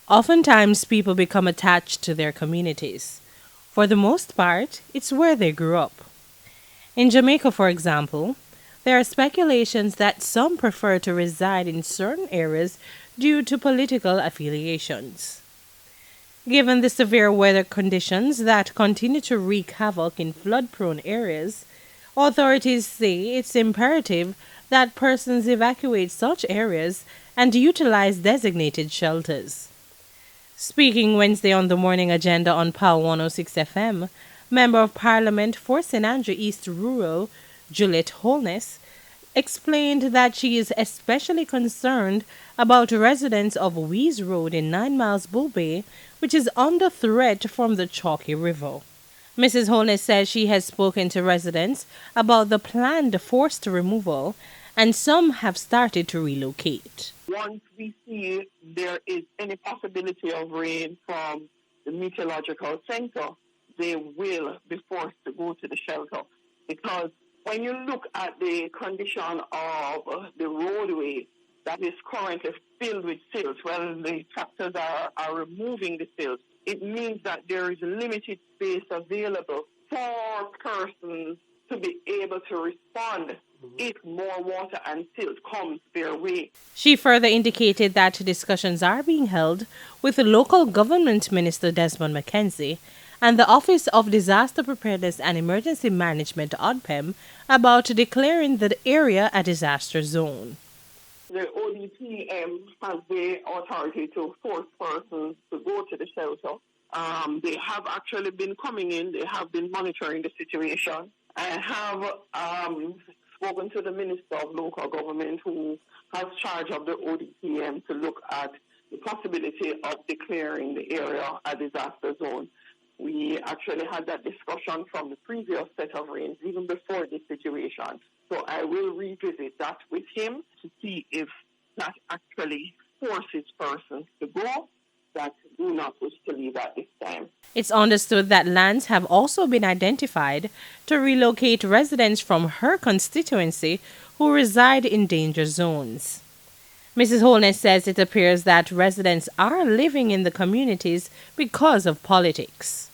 Oftentimes, people become attached to their communities. For the most part, it's where they grew up. In Jamaica, for example, there are speculations that some prefer to reside in certain areas due to political affiliations. Given the severe weather conditions that continue to wreak havoc in flood prone areas, authorities say it's imperative that persons evacuate such areas and utilize designated shelters. Speaking Wednesday on the morning agenda on PAL 106 FM, Member of Parliament for St. Andrew East Rural, Juliet Holness, explained that she is especially concerned about residents of Wees Road in 9 Miles Bull Bay, which is under threat from the Chalky River. Mrs. Holness says she has spoken to residents about the planned forced removal, and some have started to relocate. Once we see there is any possibility of rain from the meteorological center, they will be forced to go to the shelter. Because when you look at the condition of the roadway that is currently filled with silt, when the tractors are removing the silt, it means that there is limited space available for persons to be able to respond if more water and silt comes their way. She further indicated that discussions are being held with the local government minister Desmond McKenzie and the Office of Disaster Preparedness and Emergency Management ODPEM about declaring the area a disaster zone. The ODPM has the authority to force persons to go to the shelter. They have actually been coming in. They have been monitoring the situation. I have spoken to the Minister of Local Government who has charge of the ODPM to look at the possibility of declaring the area a disaster zone. We actually had that discussion from the previous set of rains, even before this situation. So I will revisit that with him to see if that actually forces persons to go that do not wish to leave at this time. It's understood that lands have also been identified to relocate residents from her constituency who reside in danger zones. Mrs. Holness says it appears that residents are living in the communities because of politics.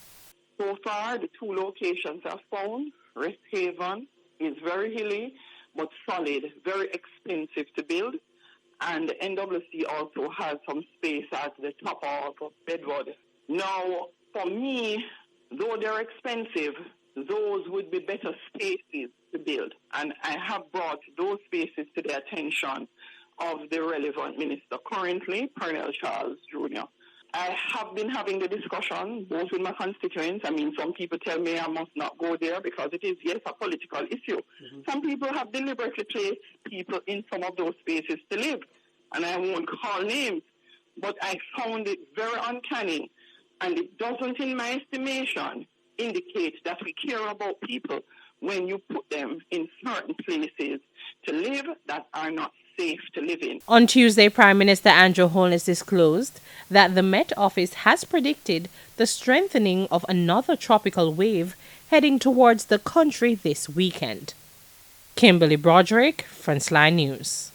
So far, the two locations are found. Rest Haven is very hilly but solid, very expensive to build. And the NWC also has some space at the top of Bedford. Now, for me, though they're expensive, those would be better spaces to build. And I have brought those spaces to the attention of the relevant minister currently, Pernell Charles Jr. I have been having the discussion both with my constituents. I mean, some people tell me I must not go there because it is, yes, a political issue. Some people have deliberately placed people in some of those spaces to live, and I won't call names, but I found it very uncanny, and it doesn't, in my estimation, indicate that we care about people when you put them in certain places to live that are not safe to live in. On Tuesday, Prime Minister Andrew Holness disclosed that the Met Office has predicted the strengthening of another tropical wave heading towards the country this weekend. Kimberly Broderick, Frontline News.